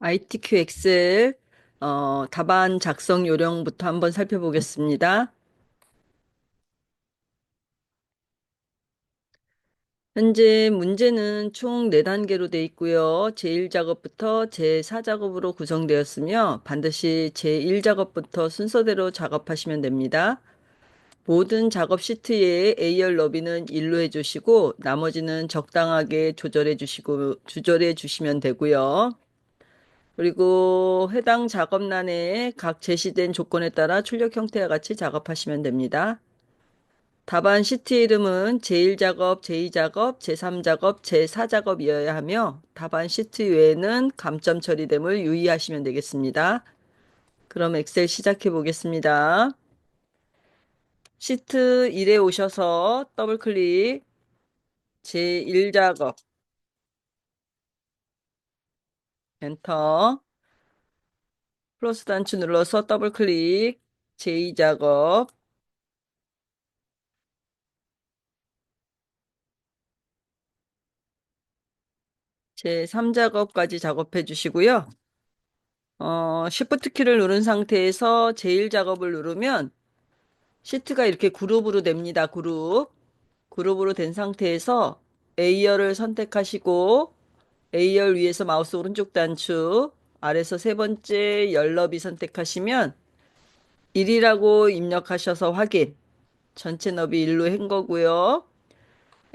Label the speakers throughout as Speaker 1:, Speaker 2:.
Speaker 1: ITQ 엑셀 답안 작성 요령부터 한번 살펴보겠습니다. 현재 문제는 총 4단계로 되어 있고요. 제1작업부터 제4작업으로 구성되었으며 반드시 제1작업부터 순서대로 작업하시면 됩니다. 모든 작업 시트의 A열 너비는 1로 해주시고 나머지는 적당하게 조절해 주시면 되고요. 그리고 해당 작업란에 각 제시된 조건에 따라 출력 형태와 같이 작업하시면 됩니다. 답안 시트 이름은 제1작업, 제2작업, 제3작업, 제4작업이어야 하며 답안 시트 외에는 감점 처리됨을 유의하시면 되겠습니다. 그럼 엑셀 시작해 보겠습니다. 시트 1에 오셔서 더블 클릭, 제1작업, 엔터, 플러스 단추 눌러서 더블 클릭, 제2작업, 제3작업까지 작업해 주시고요. Shift 키를 누른 상태에서 제1작업을 누르면 시트가 이렇게 그룹으로 됩니다. 그룹으로 된 상태에서 A열을 선택하시고 A열 위에서 마우스 오른쪽 단추 아래서 세 번째 열 너비 선택하시면 1이라고 입력하셔서 확인. 전체 너비 1로 한 거고요.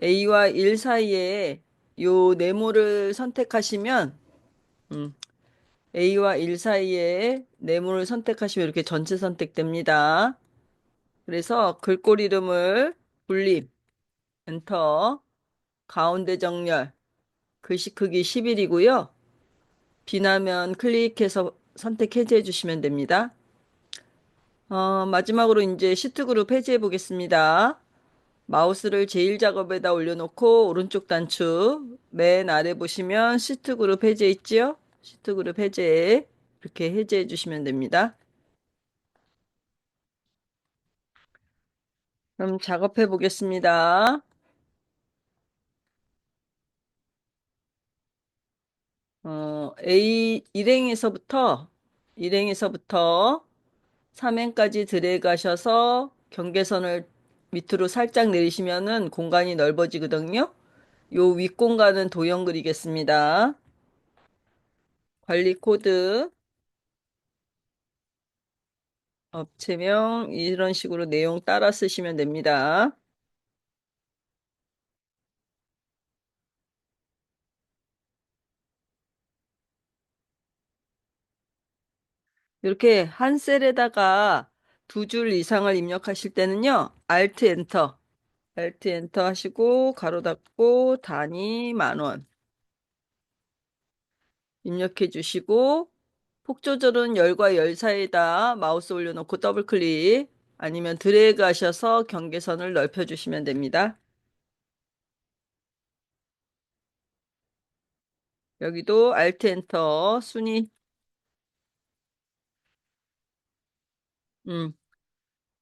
Speaker 1: A와 1 사이에 요 네모를 선택하시면 음, A와 1 사이에 네모를 선택하시면 이렇게 전체 선택됩니다. 그래서 글꼴 이름을 분림, 엔터, 가운데 정렬, 글씨 크기 11이고요. 비나면 클릭해서 선택 해제해 주시면 됩니다. 마지막으로 이제 시트 그룹 해제해 보겠습니다. 마우스를 제1작업에다 올려놓고 오른쪽 단추 맨 아래 보시면 시트 그룹 해제 있지요? 시트 그룹 해제 이렇게 해제해 주시면 됩니다. 그럼 작업해 보겠습니다. A 일행에서부터 3행까지 드래그하셔서 경계선을 밑으로 살짝 내리시면은 공간이 넓어지거든요. 요 윗공간은 도형 그리겠습니다. 관리 코드, 업체명 이런 식으로 내용 따라 쓰시면 됩니다. 이렇게 한 셀에다가 2줄 이상을 입력하실 때는요. Alt 엔터 하시고 가로 닫고 단위 10,000원 입력해 주시고 폭 조절은 열과 열 사이에다 마우스 올려놓고 더블 클릭 아니면 드래그 하셔서 경계선을 넓혀 주시면 됩니다. 여기도 Alt 엔터 순위 음,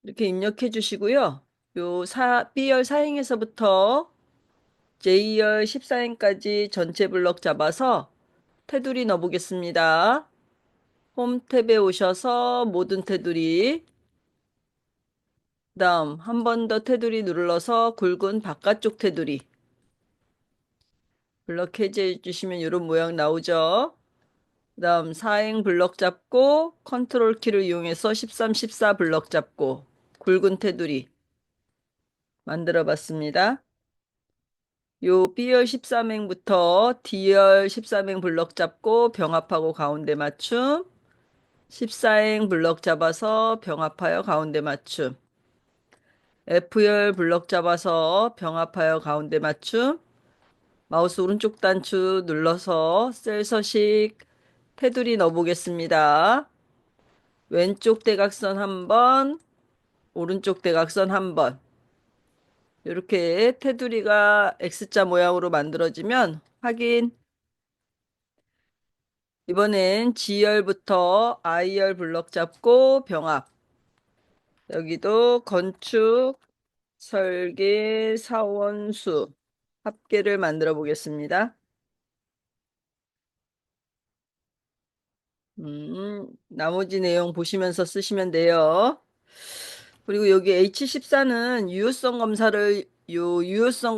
Speaker 1: 이렇게 입력해 주시고요. B열 4행에서부터 J열 14행까지 전체 블럭 잡아서 테두리 넣어보겠습니다. 홈 탭에 오셔서 모든 테두리 다음 한 번 더 테두리 눌러서 굵은 바깥쪽 테두리 블럭 해제해 주시면 이런 모양 나오죠. 그다음 사행 블럭 잡고 컨트롤 키를 이용해서 13, 14 블럭 잡고 굵은 테두리 만들어 봤습니다. 요 B열 13행부터 D열 13행 블럭 잡고 병합하고 가운데 맞춤 14행 블럭 잡아서 병합하여 가운데 맞춤 F열 블럭 잡아서 병합하여 가운데 맞춤 마우스 오른쪽 단추 눌러서 셀 서식 테두리 넣어보겠습니다. 왼쪽 대각선 한 번, 오른쪽 대각선 한 번. 이렇게 테두리가 X자 모양으로 만들어지면 확인. 이번엔 G열부터 I열 블럭 잡고 병합. 여기도 건축, 설계, 사원수 합계를 만들어 보겠습니다. 나머지 내용 보시면서 쓰시면 돼요. 그리고 여기 H14는 유효성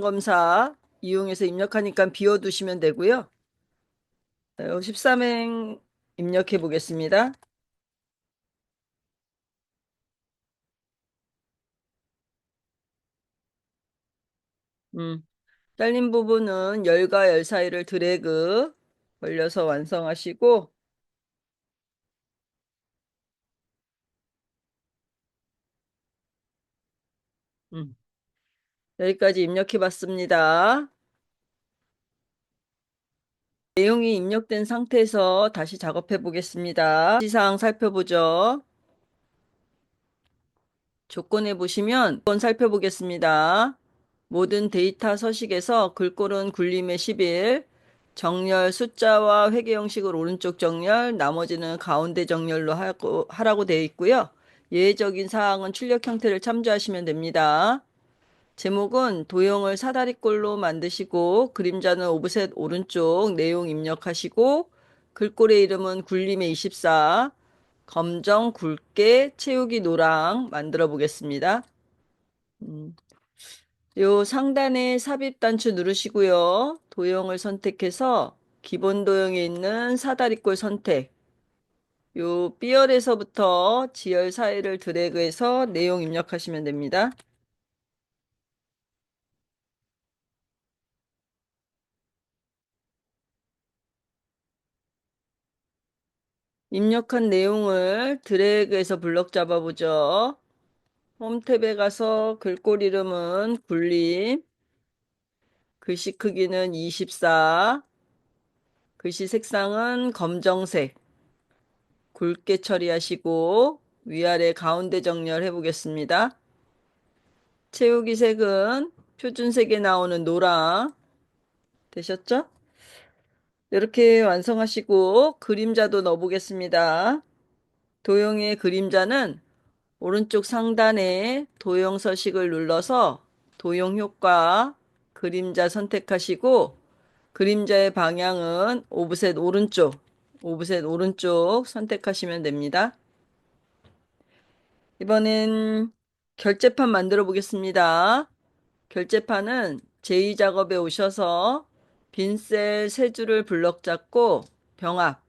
Speaker 1: 검사 이용해서 입력하니까 비워두시면 되고요. 13행 입력해 보겠습니다. 음, 잘린 부분은 열과 열 사이를 드래그 벌려서 완성하시고, 음, 여기까지 입력해 봤습니다. 내용이 입력된 상태에서 다시 작업해 보겠습니다. 지시사항 살펴보죠. 조건에 보시면 조건 살펴보겠습니다. 모든 데이터 서식에서 글꼴은 굴림의 10일, 정렬 숫자와 회계 형식을 오른쪽 정렬, 나머지는 가운데 정렬로 하라고 되어 있고요. 예외적인 사항은 출력 형태를 참조하시면 됩니다. 제목은 도형을 사다리꼴로 만드시고 그림자는 오브셋 오른쪽 내용 입력하시고 글꼴의 이름은 굴림의 24, 검정 굵게 채우기 노랑 만들어 보겠습니다. 음, 요 상단에 삽입 단추 누르시고요. 도형을 선택해서 기본 도형에 있는 사다리꼴 선택. 요 B열에서부터 지열 사이를 드래그해서 내용 입력하시면 됩니다. 입력한 내용을 드래그해서 블럭 잡아보죠. 홈 탭에 가서 글꼴 이름은 굴림, 글씨 크기는 24, 글씨 색상은 검정색, 굵게 처리하시고 위아래 가운데 정렬해 보겠습니다. 채우기 색은 표준색에 나오는 노랑 되셨죠? 이렇게 완성하시고 그림자도 넣어 보겠습니다. 도형의 그림자는 오른쪽 상단에 도형 서식을 눌러서 도형 효과 그림자 선택하시고 그림자의 방향은 오브셋 오른쪽 선택하시면 됩니다. 이번엔 결제판 만들어 보겠습니다. 결제판은 제2작업에 오셔서 빈셀 세 줄을 블럭 잡고 병합,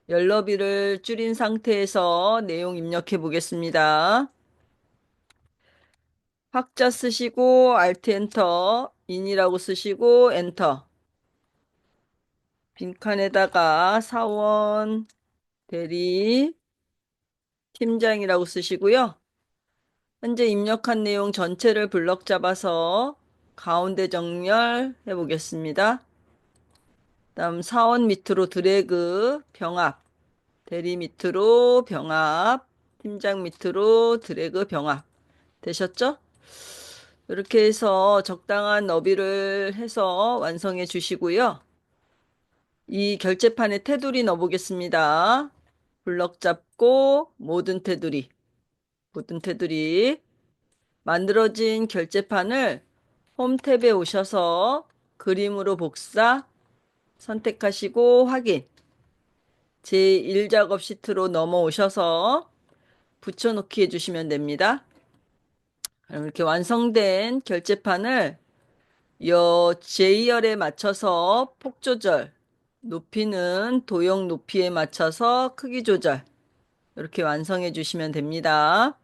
Speaker 1: 열너비를 줄인 상태에서 내용 입력해 보겠습니다. 확자 쓰시고 Alt 엔터, 인이라고 쓰시고 엔터. 빈칸에다가 사원 대리 팀장이라고 쓰시고요. 현재 입력한 내용 전체를 블럭 잡아서 가운데 정렬해 보겠습니다. 다음 사원 밑으로 드래그 병합, 대리 밑으로 병합, 팀장 밑으로 드래그 병합. 되셨죠? 이렇게 해서 적당한 너비를 해서 완성해 주시고요. 이 결제판에 테두리 넣어보겠습니다. 블럭 잡고 모든 테두리. 만들어진 결제판을 홈 탭에 오셔서 그림으로 복사 선택하시고 확인. 제1작업 시트로 넘어오셔서 붙여넣기 해주시면 됩니다. 그럼 이렇게 완성된 결제판을 요 J열에 맞춰서 폭 조절, 높이는 도형 높이에 맞춰서 크기 조절 이렇게 완성해 주시면 됩니다.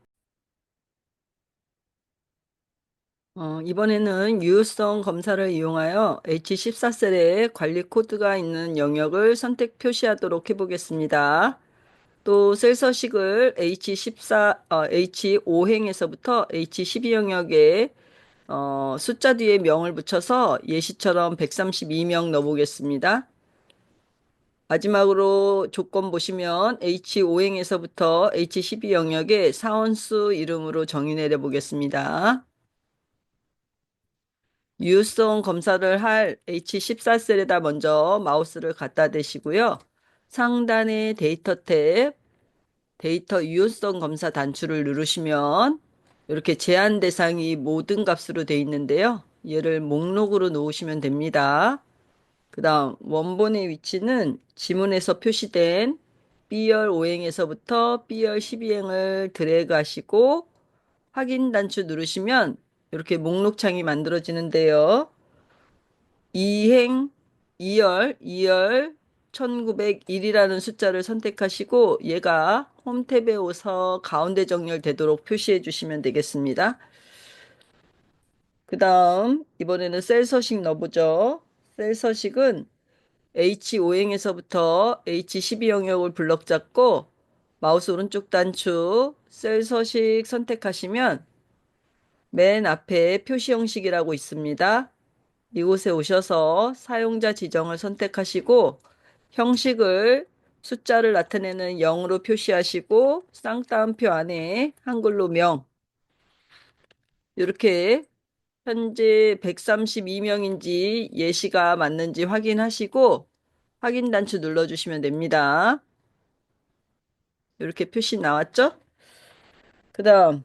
Speaker 1: 이번에는 유효성 검사를 이용하여 H14셀에 관리 코드가 있는 영역을 선택 표시하도록 해보겠습니다. 또 셀 서식을 H5행에서부터 H12 영역에 숫자 뒤에 명을 붙여서 예시처럼 132명 넣어보겠습니다. 마지막으로 조건 보시면 H5행에서부터 H12 영역에 사원수 이름으로 정의 내려 보겠습니다. 유효성 검사를 할 H14셀에다 먼저 마우스를 갖다 대시고요. 상단의 데이터 탭, 데이터 유효성 검사 단추를 누르시면 이렇게 제한 대상이 모든 값으로 되어 있는데요. 얘를 목록으로 놓으시면 됩니다. 그 다음 원본의 위치는 지문에서 표시된 B열 5행에서부터 B열 12행을 드래그 하시고 확인 단추 누르시면 이렇게 목록창이 만들어지는데요. 2행, 2열 1901이라는 숫자를 선택하시고 얘가 홈탭에 오서 가운데 정렬되도록 표시해 주시면 되겠습니다. 그 다음 이번에는 셀 서식 넣어보죠. 셀 서식은 H5행에서부터 H12 영역을 블럭 잡고 마우스 오른쪽 단추 셀 서식 선택하시면 맨 앞에 표시 형식이라고 있습니다. 이곳에 오셔서 사용자 지정을 선택하시고 형식을 숫자를 나타내는 0으로 표시하시고 쌍따옴표 안에 한글로 명 이렇게 현재 132명인지 예시가 맞는지 확인하시고 확인 단추 눌러주시면 됩니다. 이렇게 표시 나왔죠? 그 다음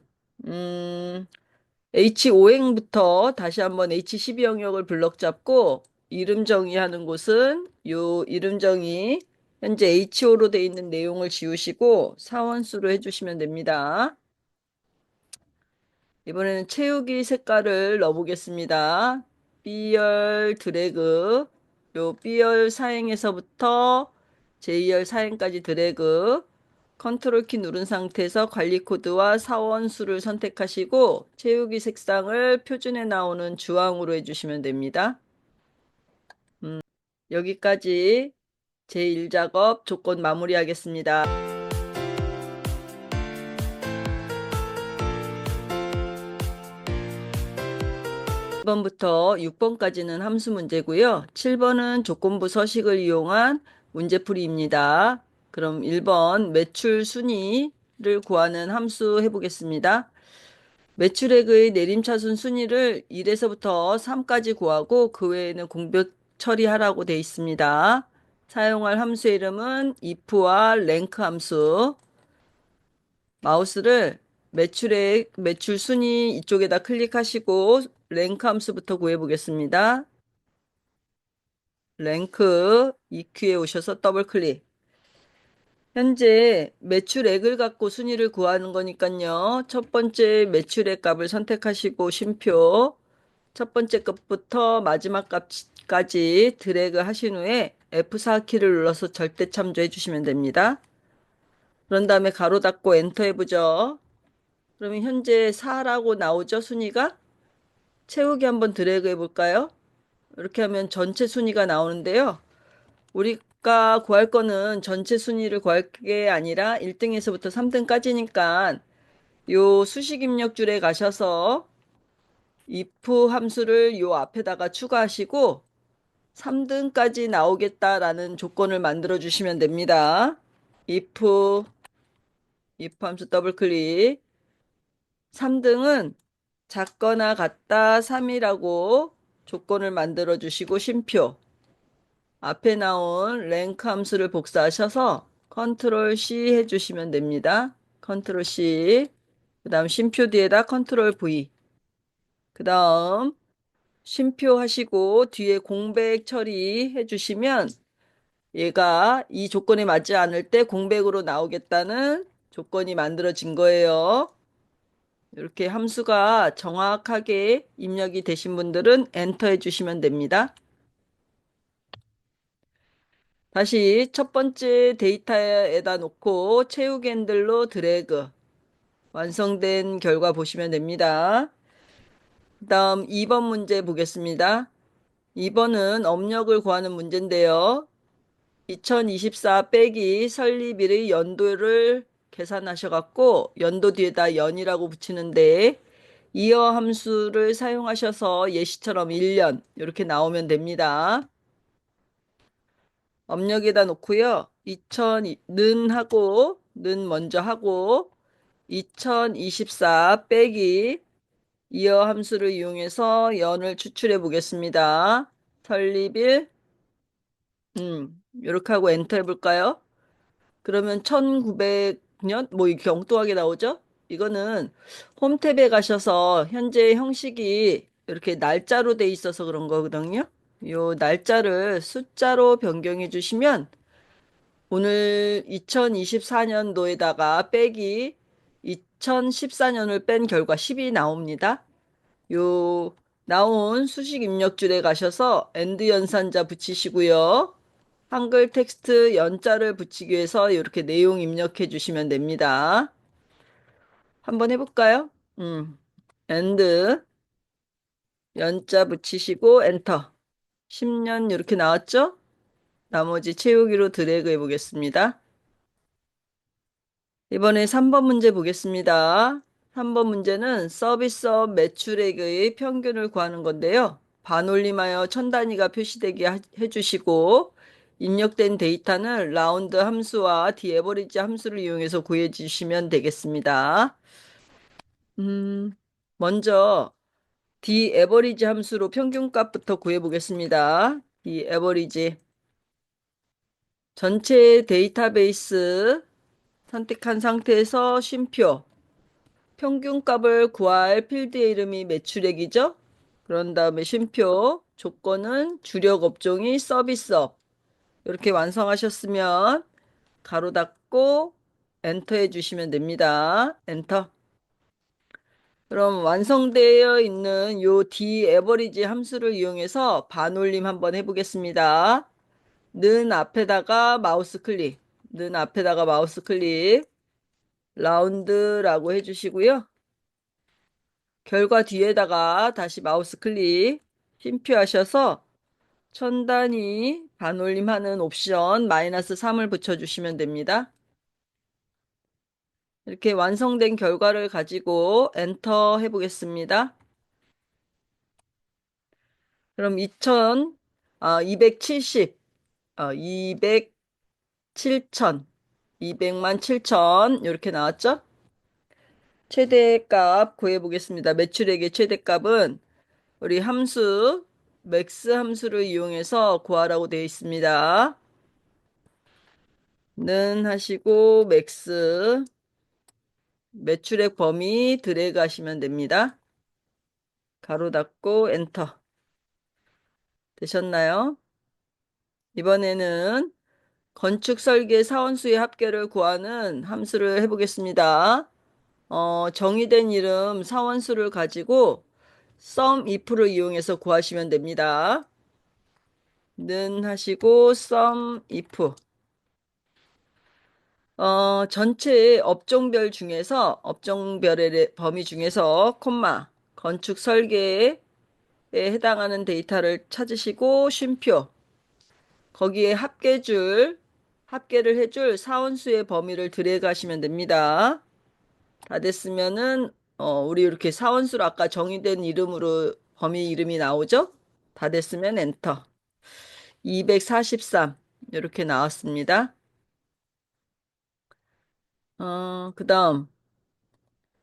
Speaker 1: H5행부터 다시 한번 H12 영역을 블럭 잡고 이름 정의하는 곳은 요 이름 정의 현재 H5로 되어 있는 내용을 지우시고 사원수로 해주시면 됩니다. 이번에는 채우기 색깔을 넣어보겠습니다. B열 드래그, 요 B열 사행에서부터 J열 사행까지 드래그, 컨트롤 키 누른 상태에서 관리 코드와 사원수를 선택하시고 채우기 색상을 표준에 나오는 주황으로 해주시면 됩니다. 여기까지 제1작업 조건 마무리하겠습니다. 1번부터 6번까지는 함수 문제고요. 7번은 조건부 서식을 이용한 문제풀이입니다. 그럼 1번 매출 순위를 구하는 함수 해보겠습니다. 매출액의 내림차순 순위를 1에서부터 3까지 구하고 그 외에는 공백 처리하라고 되어 있습니다. 사용할 함수 이름은 if와 랭크 함수. 마우스를 매출액, 매출 순위 이쪽에다 클릭하시고 랭크 함수부터 구해 보겠습니다. 랭크 EQ에 오셔서 더블 클릭. 현재 매출액을 갖고 순위를 구하는 거니까요. 첫 번째 매출액 값을 선택하시고 쉼표. 첫 번째 값부터 마지막 값까지 드래그 하신 후에 F4 키를 눌러서 절대 참조해 주시면 됩니다. 그런 다음에 가로 닫고 엔터 해보죠. 그러면 현재 4라고 나오죠, 순위가? 채우기 한번 드래그 해볼까요? 이렇게 하면 전체 순위가 나오는데요. 우리가 구할 거는 전체 순위를 구할 게 아니라 1등에서부터 3등까지니까 요 수식 입력줄에 가셔서 if 함수를 요 앞에다가 추가하시고 3등까지 나오겠다라는 조건을 만들어 주시면 됩니다. if 함수 더블 클릭 3등은 작거나 같다 3이라고 조건을 만들어 주시고 쉼표 앞에 나온 랭크 함수를 복사하셔서 컨트롤 C 해주시면 됩니다. 컨트롤 C 그 다음 쉼표 뒤에다 컨트롤 V 그 다음 쉼표 하시고 뒤에 공백 처리해 주시면 얘가 이 조건에 맞지 않을 때 공백으로 나오겠다는 조건이 만들어진 거예요. 이렇게 함수가 정확하게 입력이 되신 분들은 엔터 해주시면 됩니다. 다시 첫 번째 데이터에다 놓고 채우기 핸들로 드래그 완성된 결과 보시면 됩니다. 그 다음 2번 문제 보겠습니다. 2번은 업력을 구하는 문제인데요. 2024 빼기 설립일의 연도를 계산하셔갖고 연도 뒤에다 연이라고 붙이는데 이어 함수를 사용하셔서 예시처럼 1년 이렇게 나오면 됩니다. 업력에다 놓고요. 2000는 하고 는 먼저 하고 2024 빼기 이어 함수를 이용해서 연을 추출해 보겠습니다. 설립일 이렇게 하고 엔터 해볼까요? 그러면 1900년 뭐 이렇게 엉뚱하게 나오죠? 이거는 홈탭에 가셔서 현재 형식이 이렇게 날짜로 돼 있어서 그런 거거든요. 요 날짜를 숫자로 변경해 주시면 오늘 2024년도에다가 빼기 2014년을 뺀 결과 10이 나옵니다. 요 나온 수식 입력줄에 가셔서 엔드 연산자 붙이시고요. 한글 텍스트 연자를 붙이기 위해서 이렇게 내용 입력해 주시면 됩니다. 한번 해볼까요? 엔드 연자 붙이시고 엔터. 10년 이렇게 나왔죠? 나머지 채우기로 드래그 해보겠습니다. 이번에 3번 문제 보겠습니다. 3번 문제는 서비스업 매출액의 평균을 구하는 건데요. 반올림하여 천 단위가 표시되게 해주시고 입력된 데이터는 라운드 함수와 디에버리지 함수를 이용해서 구해 주시면 되겠습니다. 먼저 디에버리지 함수로 평균값부터 구해 보겠습니다. 디에버리지 전체 데이터베이스 선택한 상태에서 쉼표 평균값을 구할 필드의 이름이 매출액이죠. 그런 다음에 쉼표 조건은 주력 업종이 서비스업 이렇게 완성하셨으면 가로 닫고 엔터 해주시면 됩니다. 엔터. 그럼 완성되어 있는 요 D 함수를 이용해서 반올림 한번 해보겠습니다. 는 앞에다가 마우스 클릭, 는 앞에다가 마우스 클릭, 라운드라고 해주시고요. 결과 뒤에다가 다시 마우스 클릭, 쉼표하셔서 천 단위 반올림하는 옵션 -3을 붙여주시면 됩니다. 이렇게 완성된 결과를 가지고 엔터 해보겠습니다. 그럼 270, 7천, 200만 7천 이렇게 나왔죠? 최대값 구해보겠습니다. 매출액의 최대값은 우리 함수 맥스 함수를 이용해서 구하라고 되어 있습니다. 는 하시고 맥스 매출액 범위 드래그 하시면 됩니다. 가로 닫고 엔터. 되셨나요? 이번에는 건축 설계 사원수의 합계를 구하는 함수를 해보겠습니다. 정의된 이름 사원수를 가지고 sum if를 이용해서 구하시면 됩니다. 는 하시고 sum if. 전체 업종별 중에서 업종별의 범위 중에서 콤마 건축 설계에 해당하는 데이터를 찾으시고 쉼표 거기에 합계를 해줄 사원수의 범위를 드래그 하시면 됩니다. 다 됐으면은 우리 이렇게 사원수로 아까 정의된 이름으로 범위 이름이 나오죠? 다 됐으면 엔터. 243 이렇게 나왔습니다. 그다음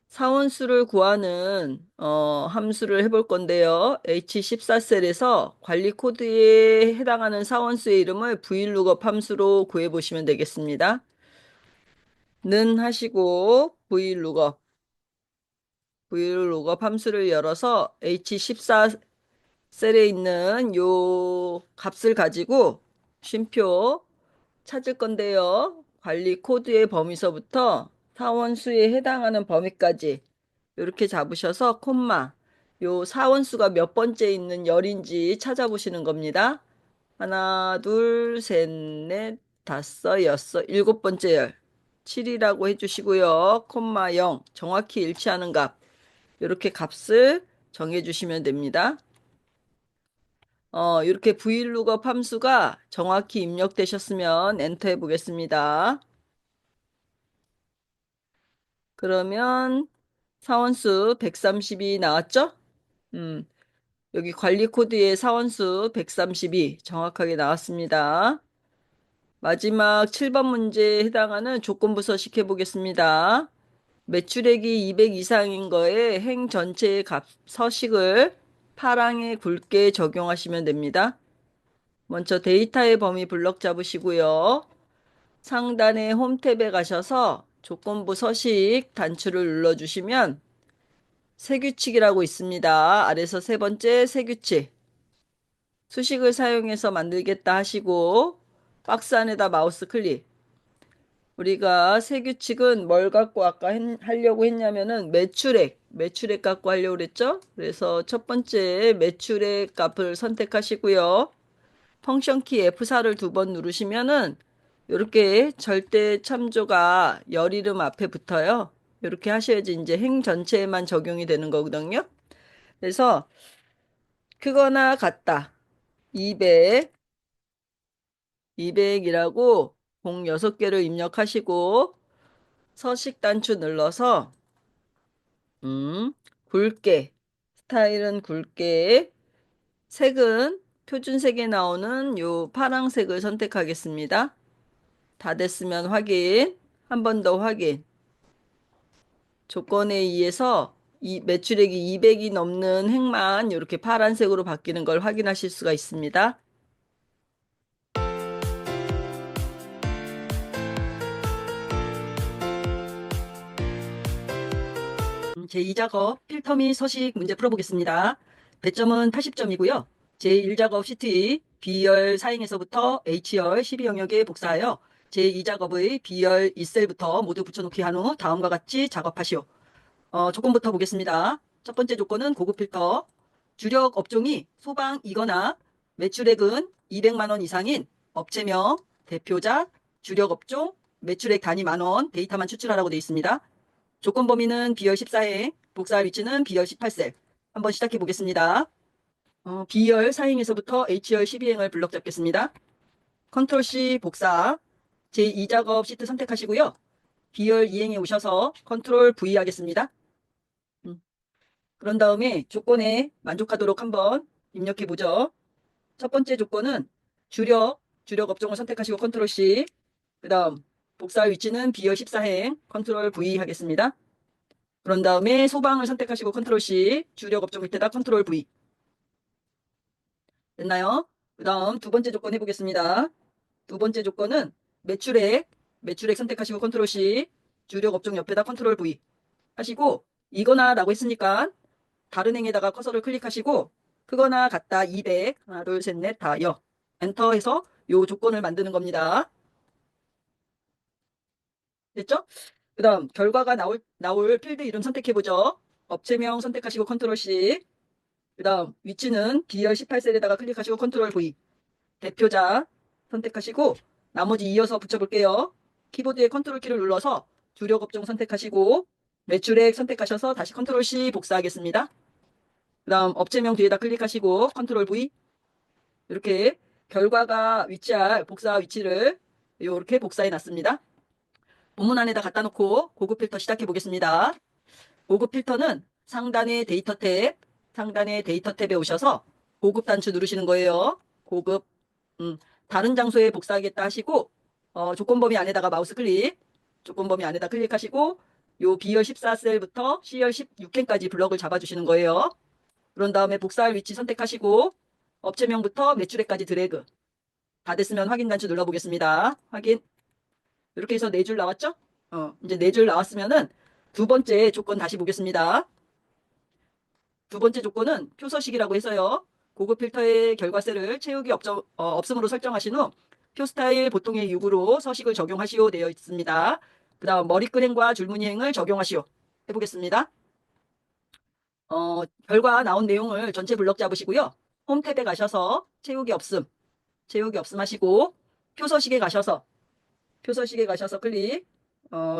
Speaker 1: 사원수를 구하는 함수를 해볼 건데요. H14셀에서 관리 코드에 해당하는 사원수의 이름을 VLOOKUP 함수로 구해보시면 되겠습니다. 는 하시고 VLOOKUP 함수를 열어서 H14셀에 있는 요 값을 가지고 쉼표 찾을 건데요. 관리 코드의 범위서부터 사원수에 해당하는 범위까지 이렇게 잡으셔서 콤마 요 사원수가 몇 번째 있는 열인지 찾아보시는 겁니다. 하나, 둘, 셋, 넷, 다섯, 여섯, 일곱 번째 열. 7이라고 해주시고요. 콤마 0. 정확히 일치하는 값. 이렇게 값을 정해주시면 됩니다. 이렇게 VLOOKUP 함수가 정확히 입력되셨으면 엔터 해보겠습니다. 그러면 사원수 132 나왔죠? 음, 여기 관리 코드의 사원수 132 정확하게 나왔습니다. 마지막 7번 문제에 해당하는 조건부 서식 해보겠습니다. 매출액이 200 이상인 거에 행 전체의 값 서식을 파랑에 굵게 적용하시면 됩니다. 먼저 데이터의 범위 블럭 잡으시고요. 상단의 홈 탭에 가셔서 조건부 서식 단추를 눌러주시면 세규칙이라고 있습니다. 아래서 세 번째 세규칙. 수식을 사용해서 만들겠다 하시고 박스 안에다 마우스 클릭. 우리가 세 규칙은 뭘 갖고 아까 하려고 했냐면은 매출액 갖고 하려고 그랬죠? 그래서 첫 번째 매출액 값을 선택하시고요. 펑션 키 F4를 두 번 누르시면은 이렇게 절대 참조가 열 이름 앞에 붙어요. 이렇게 하셔야지 이제 행 전체에만 적용이 되는 거거든요. 그래서 크거나 같다. 200, 200이라고 공 6개를 입력하시고 서식 단추 눌러서 굵게 스타일은 굵게 색은 표준색에 나오는 요 파란색을 선택하겠습니다. 다 됐으면 확인. 한 번 더 확인. 조건에 의해서 이 매출액이 200이 넘는 행만 이렇게 파란색으로 바뀌는 걸 확인하실 수가 있습니다. 제2작업 필터 및 서식 문제 풀어보겠습니다. 배점은 80점이고요. 제1작업 시트 2 B열 사행에서부터 H열 12 영역에 복사하여 제2작업의 B열 2셀부터 모두 붙여놓기 한 후 다음과 같이 작업하시오. 조건부터 보겠습니다. 첫 번째 조건은 고급 필터. 주력 업종이 소방이거나 매출액은 200만 원 이상인 업체명, 대표자, 주력 업종, 매출액 단위 만원 데이터만 추출하라고 되어 있습니다. 조건 범위는 B열 14행, 복사할 위치는 B열 18셀. 한번 시작해 보겠습니다. B열 사행에서부터 H열 12행을 블럭 잡겠습니다. 컨트롤 C 복사, 제2작업 시트 선택하시고요. B열 2행에 오셔서 컨트롤 V 하겠습니다. 그런 다음에 조건에 만족하도록 한번 입력해 보죠. 첫 번째 조건은 주력 업종을 선택하시고 컨트롤 C, 그 다음 복사할 위치는 B열 14행, 컨트롤 V 하겠습니다. 그런 다음에 소방을 선택하시고 컨트롤 C, 주력 업종 밑에다 컨트롤 V. 됐나요? 그 다음 두 번째 조건 해보겠습니다. 두 번째 조건은 매출액 선택하시고 컨트롤 C, 주력 업종 옆에다 컨트롤 V 하시고 이거나 라고 했으니까 다른 행에다가 커서를 클릭하시고 크거나 같다 200 하나 둘 셋 넷 다 여 엔터 해서 요 조건을 만드는 겁니다. 됐죠? 그 다음 결과가 나올 필드 이름 선택해보죠. 업체명 선택하시고 컨트롤 C, 그 다음 위치는 B열 18셀에다가 클릭하시고 컨트롤 V, 대표자 선택하시고 나머지 이어서 붙여볼게요. 키보드의 컨트롤 키를 눌러서 주력 업종 선택하시고 매출액 선택하셔서 다시 컨트롤 C 복사하겠습니다. 그 다음 업체명 뒤에다 클릭하시고 컨트롤 V, 이렇게 결과가 위치할 복사 위치를 이렇게 복사해 놨습니다. 본문 안에다 갖다 놓고 고급 필터 시작해 보겠습니다. 고급 필터는 상단의 데이터 탭에 오셔서 고급 단추 누르시는 거예요. 고급, 다른 장소에 복사하겠다 하시고, 조건 범위 안에다가 마우스 클릭, 조건 범위 안에다 클릭하시고, 요 B열 14셀부터 C열 16캔까지 블럭을 잡아주시는 거예요. 그런 다음에 복사할 위치 선택하시고, 업체명부터 매출액까지 드래그. 다 됐으면 확인 단추 눌러보겠습니다. 확인. 이렇게 해서 네 줄 나왔죠? 이제 네 줄 나왔으면은 두 번째 조건 다시 보겠습니다. 두 번째 조건은 표서식이라고 해서요. 고급 필터의 결과셀을 채우기 없음으로 설정하신 후 표 스타일 보통의 6으로 서식을 적용하시오 되어 있습니다. 그 다음 머리끈행과 줄무늬행을 적용하시오. 해보겠습니다. 결과 나온 내용을 전체 블럭 잡으시고요. 홈 탭에 가셔서 채우기 없음 하시고 표서식에 가셔서 클릭.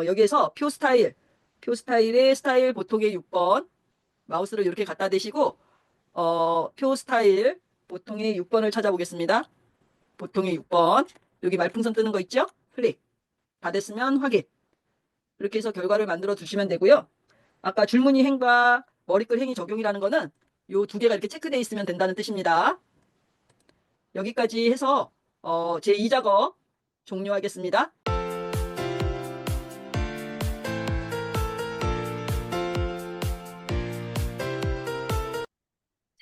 Speaker 1: 여기에서 표 스타일의 스타일 보통의 6번 마우스를 이렇게 갖다 대시고 표 스타일 보통의 6번을 찾아보겠습니다. 보통의 6번 여기 말풍선 뜨는 거 있죠? 클릭. 다 됐으면 확인. 이렇게 해서 결과를 만들어 주시면 되고요. 아까 줄무늬 행과 머리끈 행이 적용이라는 거는 요 두 개가 이렇게 체크되어 있으면 된다는 뜻입니다. 여기까지 해서 제2작업 종료하겠습니다.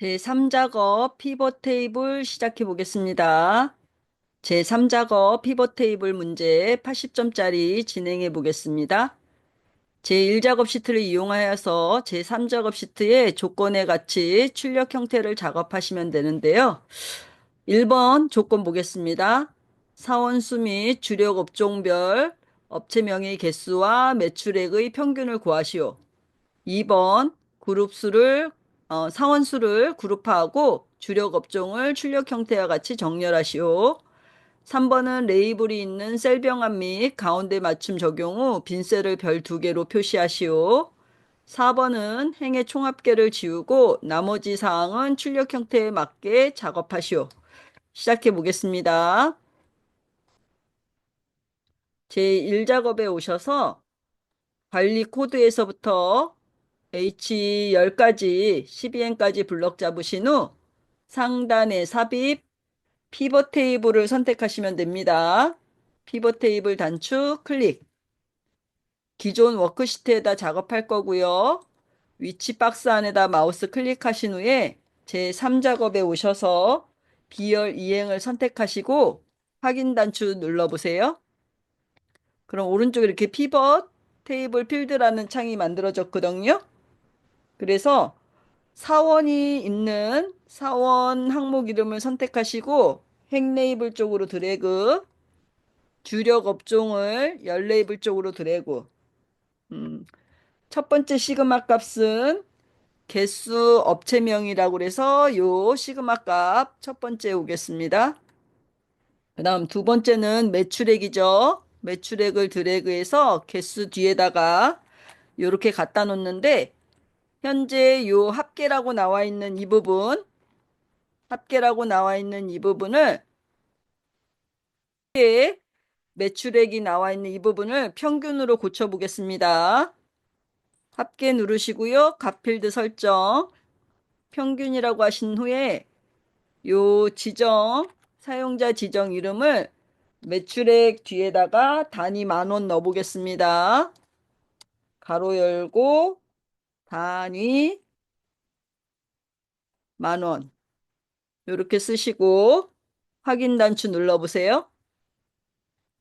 Speaker 1: 제3작업 피벗 테이블 시작해 보겠습니다. 제3작업 피벗 테이블 문제 80점짜리 진행해 보겠습니다. 제1작업 시트를 이용하여서 제3작업 시트의 조건에 같이 출력 형태를 작업하시면 되는데요. 1번 조건 보겠습니다. 사원수 및 주력 업종별 업체명의 개수와 매출액의 평균을 구하시오. 2번 그룹 수를 사원 수를 그룹화하고 주력 업종을 출력 형태와 같이 정렬하시오. 3번은 레이블이 있는 셀병합 및 가운데 맞춤 적용 후 빈셀을 별 2개로 표시하시오. 4번은 행의 총합계를 지우고 나머지 사항은 출력 형태에 맞게 작업하시오. 시작해 보겠습니다. 제1작업에 오셔서 관리 코드에서부터 H10까지 12N까지 블럭 잡으신 후 상단에 삽입, 피벗 테이블을 선택하시면 됩니다. 피벗 테이블 단축 클릭. 기존 워크시트에다 작업할 거고요. 위치 박스 안에다 마우스 클릭하신 후에 제3작업에 오셔서 비열 이행을 선택하시고 확인 단추 눌러보세요. 그럼 오른쪽에 이렇게 피벗 테이블 필드라는 창이 만들어졌거든요. 그래서 사원이 있는 사원 항목 이름을 선택하시고 행 레이블 쪽으로 드래그, 주력 업종을 열 레이블 쪽으로 드래그. 첫 번째 시그마 값은 개수 업체명이라고 그래서 요 시그마 값 첫 번째 오겠습니다. 그 다음 두 번째는 매출액이죠. 매출액을 드래그해서 개수 뒤에다가 이렇게 갖다 놓는데 현재 요 합계라고 나와 있는 이 부분을 매출액이 나와 있는 이 부분을 평균으로 고쳐 보겠습니다. 합계 누르시고요. 값필드 설정 평균이라고 하신 후에 요 사용자 지정 이름을 매출액 뒤에다가 단위 10,000원 넣어 보겠습니다. 가로 열고 단위 10,000원 이렇게 쓰시고 확인 단추 눌러보세요.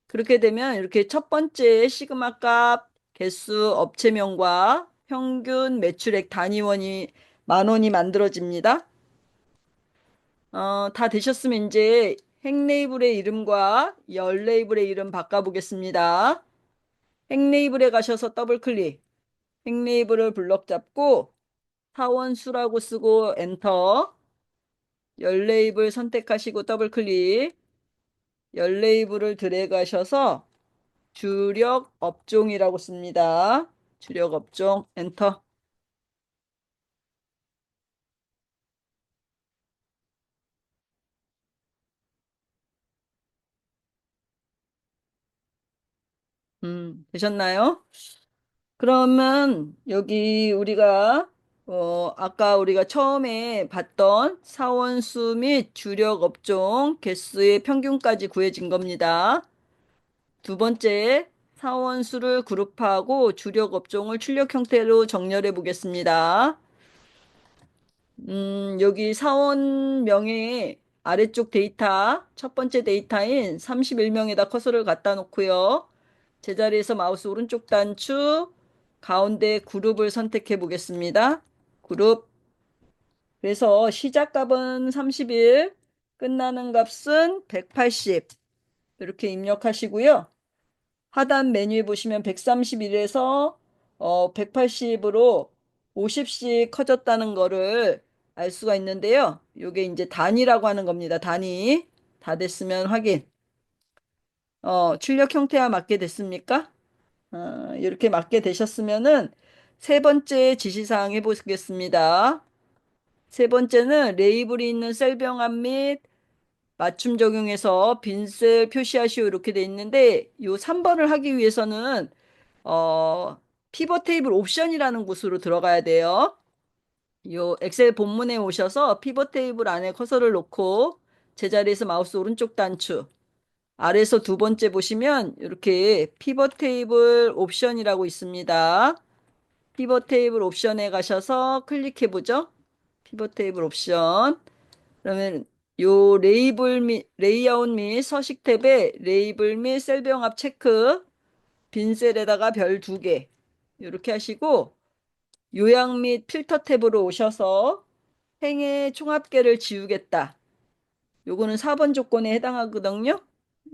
Speaker 1: 그렇게 되면 이렇게 첫 번째 시그마 값, 개수, 업체명과 평균 매출액 단위원이 10,000원이 만들어집니다. 다 되셨으면 이제 행 레이블의 이름과 열 레이블의 이름 바꿔보겠습니다. 행 레이블에 가셔서 더블 클릭. 행 레이블을 블럭 잡고 사원수라고 쓰고 엔터. 열 레이블 선택하시고 더블 클릭. 열 레이블을 드래그 하셔서 주력 업종이라고 씁니다. 주력 업종 엔터. 되셨나요? 그러면 여기 우리가 아까 우리가 처음에 봤던 사원수 및 주력 업종 개수의 평균까지 구해진 겁니다. 두 번째, 사원수를 그룹화하고 주력 업종을 출력 형태로 정렬해 보겠습니다. 여기 사원명의 아래쪽 데이터, 첫 번째 데이터인 31명에다 커서를 갖다 놓고요. 제자리에서 마우스 오른쪽 단추, 가운데 그룹을 선택해 보겠습니다. 그룹. 그래서 시작 값은 31, 끝나는 값은 180. 이렇게 입력하시고요. 하단 메뉴에 보시면 131에서 180으로 50씩 커졌다는 거를 알 수가 있는데요. 이게 이제 단위라고 하는 겁니다. 단위. 다 됐으면 확인. 출력 형태와 맞게 됐습니까? 이렇게 맞게 되셨으면은 세 번째 지시사항 해보겠습니다. 세 번째는 레이블이 있는 셀병합 및 맞춤 적용해서 빈셀 표시하시오 이렇게 돼 있는데 요 3번을 하기 위해서는 어, 피벗 테이블 옵션이라는 곳으로 들어가야 돼요. 요 엑셀 본문에 오셔서 피벗 테이블 안에 커서를 놓고 제자리에서 마우스 오른쪽 단추 아래에서 두 번째 보시면 이렇게 피벗 테이블 옵션이라고 있습니다. 피벗 테이블 옵션에 가셔서 클릭해 보죠. 피벗 테이블 옵션. 그러면 요 레이아웃 및 서식 탭에 레이블 및 셀 병합 체크 빈 셀에다가 별 2개 이렇게 하시고 요약 및 필터 탭으로 오셔서 행의 총합계를 지우겠다. 요거는 4번 조건에 해당하거든요.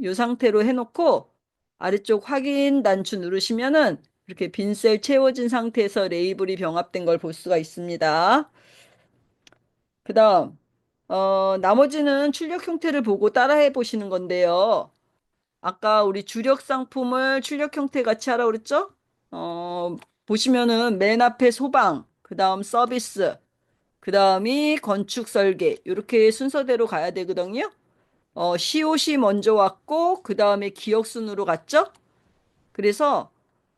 Speaker 1: 요 상태로 해놓고 아래쪽 확인 단추 누르시면은 이렇게 빈 셀 채워진 상태에서 레이블이 병합된 걸 볼 수가 있습니다. 그 다음, 나머지는 출력 형태를 보고 따라해 보시는 건데요. 아까 우리 주력 상품을 출력 형태 같이 하라고 그랬죠? 보시면은 맨 앞에 소방, 그 다음 서비스, 그 다음이 건축 설계, 이렇게 순서대로 가야 되거든요. COC 먼저 왔고, 그 다음에 기억 순으로 갔죠? 그래서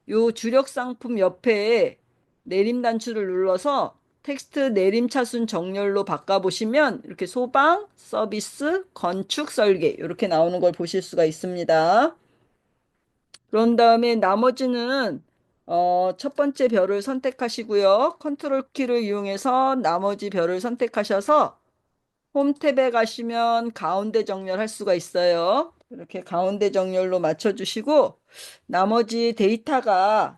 Speaker 1: 요 주력 상품 옆에 내림 단추를 눌러서 텍스트 내림 차순 정렬로 바꿔보시면 이렇게 소방, 서비스, 건축, 설계 이렇게 나오는 걸 보실 수가 있습니다. 그런 다음에 나머지는 첫 번째 별을 선택하시고요. 컨트롤 키를 이용해서 나머지 별을 선택하셔서 홈 탭에 가시면 가운데 정렬할 수가 있어요. 이렇게 가운데 정렬로 맞춰주시고 나머지 데이터가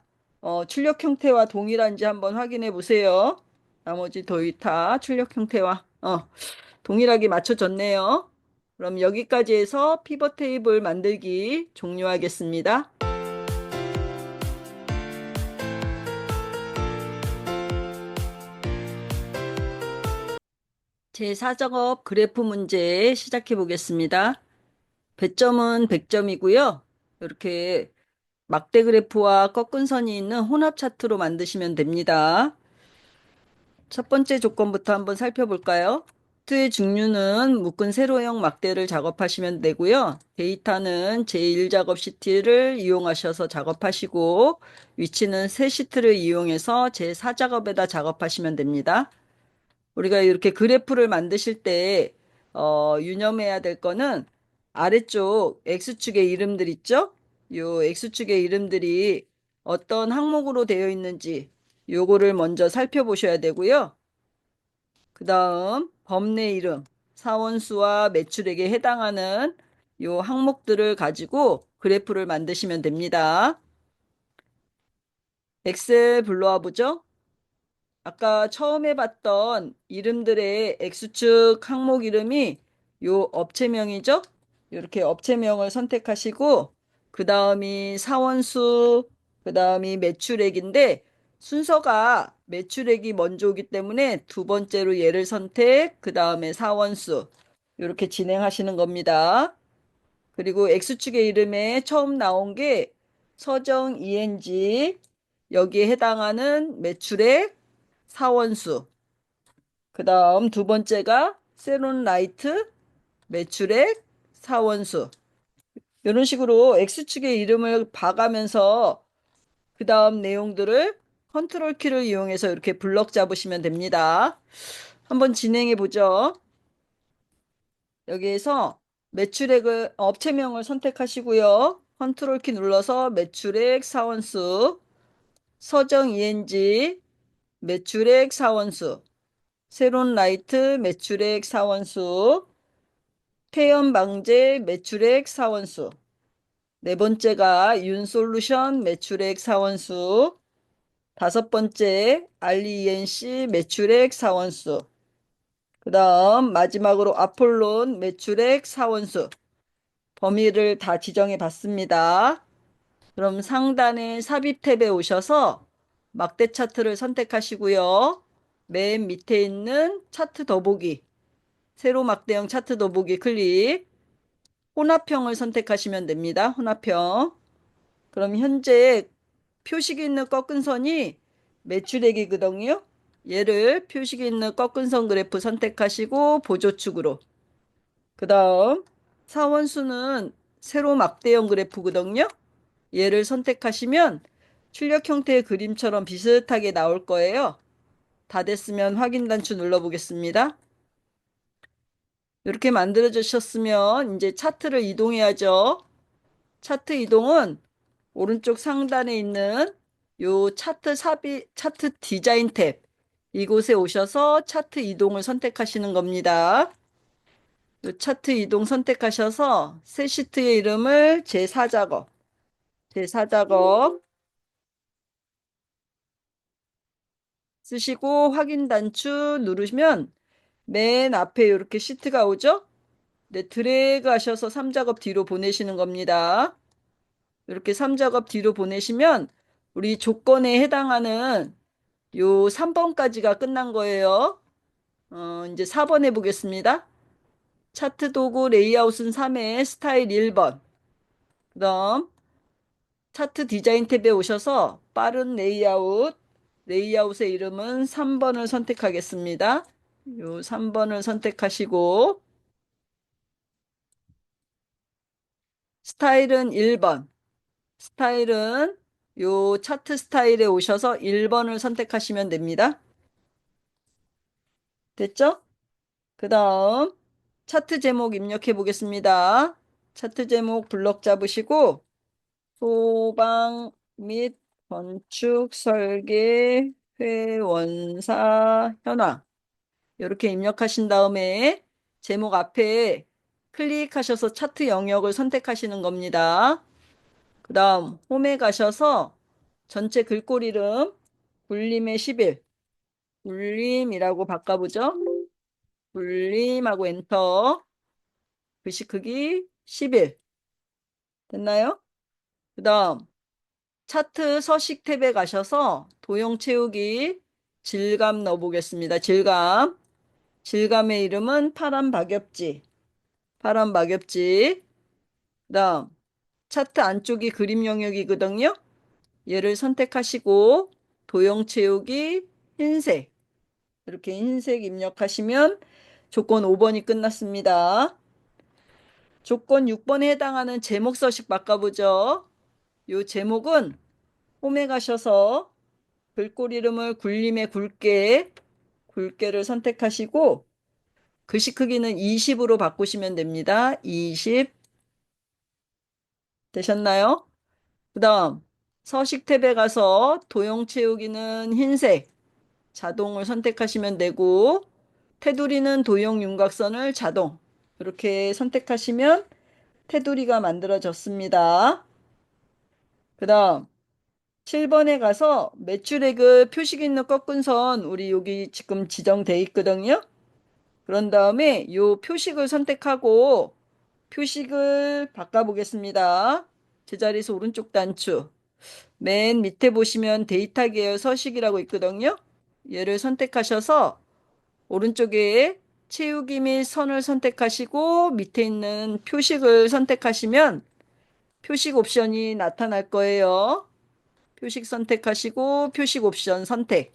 Speaker 1: 출력 형태와 동일한지 한번 확인해 보세요. 나머지 데이터 출력 형태와 동일하게 맞춰졌네요. 그럼 여기까지 해서 피벗 테이블 만들기 종료하겠습니다. 제4작업 그래프 문제 시작해 보겠습니다. 배점은 100점이고요. 이렇게 막대 그래프와 꺾은 선이 있는 혼합 차트로 만드시면 됩니다. 첫 번째 조건부터 한번 살펴볼까요? 차트의 중류는 묶은 세로형 막대를 작업하시면 되고요. 데이터는 제1작업 시트를 이용하셔서 작업하시고 위치는 새 시트를 이용해서 제4작업에다 작업하시면 됩니다. 우리가 이렇게 그래프를 만드실 때 유념해야 될 거는 아래쪽 X축의 이름들 있죠? 요 X축의 이름들이 어떤 항목으로 되어 있는지 요거를 먼저 살펴보셔야 되고요. 그 다음 범내 이름, 사원수와 매출액에 해당하는 요 항목들을 가지고 그래프를 만드시면 됩니다. 엑셀 불러와 보죠. 아까 처음에 봤던 이름들의 X축 항목 이름이 요 업체명이죠? 이렇게 업체명을 선택하시고 그 다음이 사원수, 그 다음이 매출액인데 순서가 매출액이 먼저 오기 때문에 두 번째로 얘를 선택, 그 다음에 사원수 이렇게 진행하시는 겁니다. 그리고 X축의 이름에 처음 나온 게 서정 ENG 여기에 해당하는 매출액 사원수. 그 다음 두 번째가 세론 라이트 매출액 사원수. 이런 식으로 X축의 이름을 봐가면서 그 다음 내용들을 컨트롤 키를 이용해서 이렇게 블럭 잡으시면 됩니다. 한번 진행해 보죠. 여기에서 매출액을 업체명을 선택하시고요. 컨트롤 키 눌러서 매출액 사원수, 서정 ENG 매출액 사원수, 세론 라이트 매출액 사원수, 폐연 방제 매출액 사원수, 네 번째가 윤솔루션 매출액 사원수, 다섯 번째 RENC 매출액 사원수, 그 다음 마지막으로 아폴론 매출액 사원수, 범위를 다 지정해 봤습니다. 그럼 상단의 삽입 탭에 오셔서 막대 차트를 선택하시고요. 맨 밑에 있는 차트 더보기, 세로 막대형 차트 더보기 클릭, 혼합형을 선택하시면 됩니다. 혼합형. 그럼 현재 표식이 있는 꺾은 선이 매출액이거든요. 얘를 표식이 있는 꺾은 선 그래프 선택하시고 보조축으로. 그 다음 사원수는 세로 막대형 그래프거든요. 얘를 선택하시면 출력 형태의 그림처럼 비슷하게 나올 거예요. 다 됐으면 확인 단추 눌러보겠습니다. 이렇게 만들어 주셨으면 이제 차트를 이동해야죠. 차트 이동은 오른쪽 상단에 있는 요 차트 삽입, 차트 디자인 탭 이곳에 오셔서 차트 이동을 선택하시는 겁니다. 요 차트 이동 선택하셔서 새 시트의 이름을 제4작업, 제4작업 쓰시고 확인 단추 누르시면 맨 앞에 이렇게 시트가 오죠? 네, 드래그 하셔서 3작업 뒤로 보내시는 겁니다. 이렇게 3작업 뒤로 보내시면 우리 조건에 해당하는 요 3번까지가 끝난 거예요. 이제 4번 해보겠습니다. 차트 도구 레이아웃은 3회 스타일 1번. 그다음 차트 디자인 탭에 오셔서 빠른 레이아웃, 레이아웃의 이름은 3번을 선택하겠습니다. 요 3번을 선택하시고 스타일은 1번. 스타일은 요 차트 스타일에 오셔서 1번을 선택하시면 됩니다. 됐죠? 그 다음 차트 제목 입력해 보겠습니다. 차트 제목 블럭 잡으시고 소방 및 건축 설계 회원사 현황 이렇게 입력하신 다음에 제목 앞에 클릭하셔서 차트 영역을 선택하시는 겁니다. 그 다음 홈에 가셔서 전체 글꼴 이름 굴림의 10일 굴림이라고 바꿔보죠. 굴림하고 엔터 글씨 크기 10일 됐나요? 그 다음 차트 서식 탭에 가셔서 도형 채우기 질감 넣어보겠습니다. 질감. 질감의 이름은 파란 박엽지. 파란 박엽지. 그 다음 차트 안쪽이 그림 영역이거든요. 얘를 선택하시고 도형 채우기 흰색. 이렇게 흰색 입력하시면 조건 5번이 끝났습니다. 조건 6번에 해당하는 제목 서식 바꿔보죠. 요 제목은 홈에 가셔서 글꼴 이름을 굴림의 굵게, 굵게를 선택하시고 글씨 크기는 20으로 바꾸시면 됩니다. 20 되셨나요? 그 다음 서식 탭에 가서 도형 채우기는 흰색, 자동을 선택하시면 되고 테두리는 도형 윤곽선을 자동 이렇게 선택하시면 테두리가 만들어졌습니다. 그 다음 7번에 가서 매출액을 표식 있는 꺾은 선 우리 여기 지금 지정돼 있거든요. 그런 다음에 요 표식을 선택하고 표식을 바꿔보겠습니다. 제자리에서 오른쪽 단추 맨 밑에 보시면 데이터 계열 서식이라고 있거든요. 얘를 선택하셔서 오른쪽에 채우기 및 선을 선택하시고 밑에 있는 표식을 선택하시면 표식 옵션이 나타날 거예요. 표식 선택하시고 표식 옵션 선택.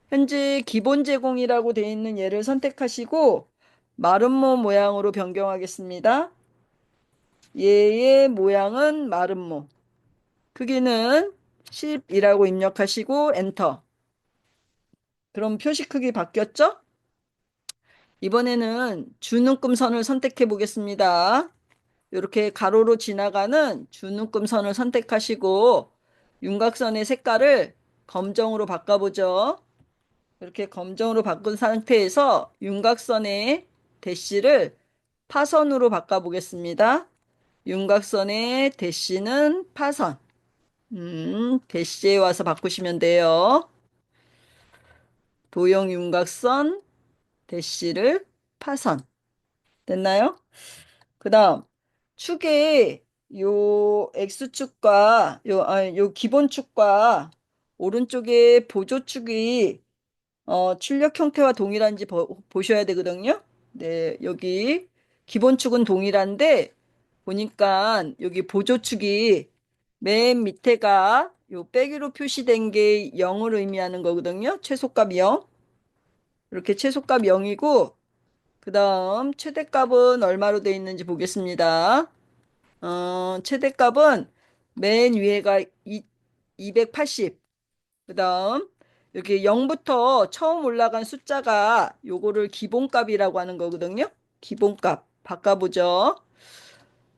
Speaker 1: 현재 기본 제공이라고 되어 있는 얘를 선택하시고 마름모 모양으로 변경하겠습니다. 얘의 모양은 마름모. 크기는 10이라고 입력하시고 엔터. 그럼 표식 크기 바뀌었죠? 이번에는 주눈금 선을 선택해 보겠습니다. 이렇게 가로로 지나가는 주눈금 선을 선택하시고 윤곽선의 색깔을 검정으로 바꿔보죠. 이렇게 검정으로 바꾼 상태에서 윤곽선의 대시를 파선으로 바꿔보겠습니다. 윤곽선의 대시는 파선. 대시에 와서 바꾸시면 돼요. 도형 윤곽선 대시를 파선. 됐나요? 그 다음 축에 요 X축과 요 기본축과 오른쪽에 보조축이 출력 형태와 동일한지 보셔야 되거든요. 네, 여기 기본축은 동일한데 보니까 여기 보조축이 맨 밑에가 요 빼기로 표시된 게 0을 의미하는 거거든요. 최소값 0. 이렇게 최소값 0이고 그다음 최대값은 얼마로 되어 있는지 보겠습니다. 최대값은 맨 위에가 280. 그다음 여기 0부터 처음 올라간 숫자가 요거를 기본값이라고 하는 거거든요. 기본값 바꿔보죠.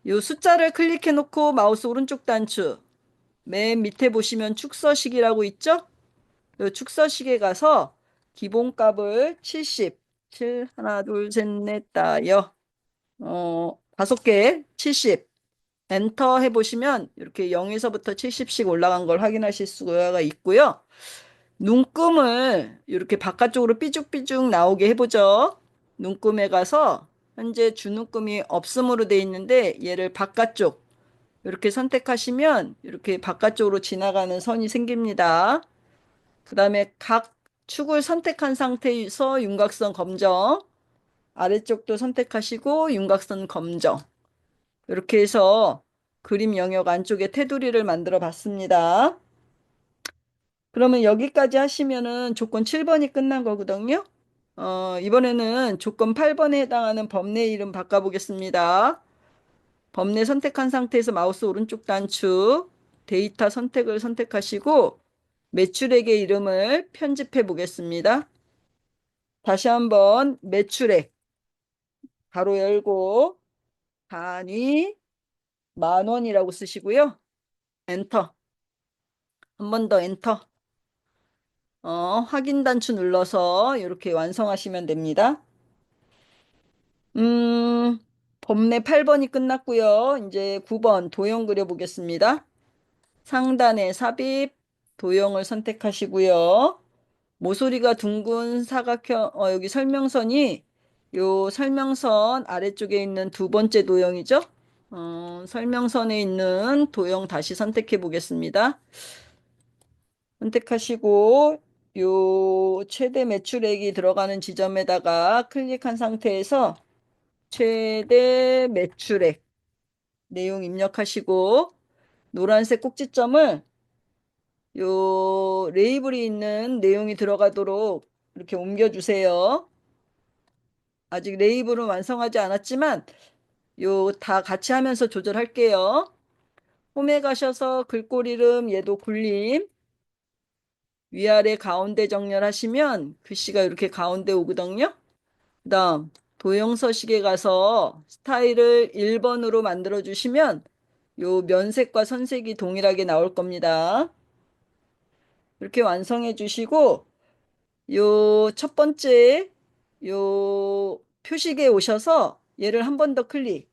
Speaker 1: 요 숫자를 클릭해 놓고 마우스 오른쪽 단추 맨 밑에 보시면 축서식이라고 있죠? 요 축서식에 가서 기본값을 70, 7, 하나, 둘, 셋, 넷, 다, 여, 5개, 70. 엔터 해보시면 이렇게 0에서부터 70씩 올라간 걸 확인하실 수가 있고요. 눈금을 이렇게 바깥쪽으로 삐죽삐죽 나오게 해보죠. 눈금에 가서 현재 주눈금이 없음으로 돼 있는데 얘를 바깥쪽 이렇게 선택하시면 이렇게 바깥쪽으로 지나가는 선이 생깁니다. 그 다음에 각 축을 선택한 상태에서 윤곽선 검정, 아래쪽도 선택하시고 윤곽선 검정. 이렇게 해서 그림 영역 안쪽에 테두리를 만들어 봤습니다. 그러면 여기까지 하시면은 조건 7번이 끝난 거거든요. 이번에는 조건 8번에 해당하는 범례 이름 바꿔보겠습니다. 범례 선택한 상태에서 마우스 오른쪽 단축, 데이터 선택을 선택하시고 매출액의 이름을 편집해 보겠습니다. 다시 한번 매출액 가로 열고 단위 10,000원이라고 쓰시고요. 엔터. 한 번 더 엔터. 확인 단추 눌러서 이렇게 완성하시면 됩니다. 음, 범례 8번이 끝났고요. 이제 9번 도형 그려보겠습니다. 상단에 삽입, 도형을 선택하시고요. 모서리가 둥근 사각형, 여기 설명선이 요 설명선 아래쪽에 있는 두 번째 도형이죠. 설명선에 있는 도형 다시 선택해 보겠습니다. 선택하시고 요 최대 매출액이 들어가는 지점에다가 클릭한 상태에서 최대 매출액 내용 입력하시고 노란색 꼭지점을 요 레이블이 있는 내용이 들어가도록 이렇게 옮겨주세요. 아직 레이블은 완성하지 않았지만 요 다 같이 하면서 조절할게요. 홈에 가셔서 글꼴 이름 얘도 굴림 위아래 가운데 정렬하시면 글씨가 이렇게 가운데 오거든요. 그 다음 도형 서식에 가서 스타일을 1번으로 만들어 주시면 요 면색과 선색이 동일하게 나올 겁니다. 이렇게 완성해 주시고 요 첫 번째 요 표식에 오셔서 얘를 한 번 더 클릭.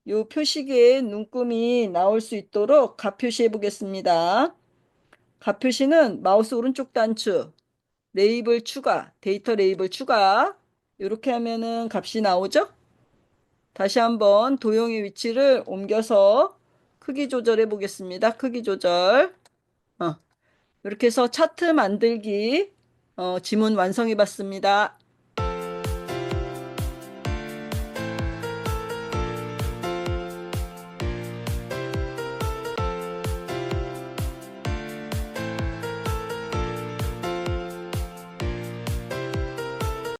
Speaker 1: 요 표식에 눈금이 나올 수 있도록 가표시해 보겠습니다. 가표시는 마우스 오른쪽 단추, 레이블 추가, 데이터 레이블 추가. 이렇게 하면은 값이 나오죠? 다시 한번 도형의 위치를 옮겨서 크기 조절해 보겠습니다. 크기 조절. 이렇게 해서 차트 만들기 지문 완성해 봤습니다.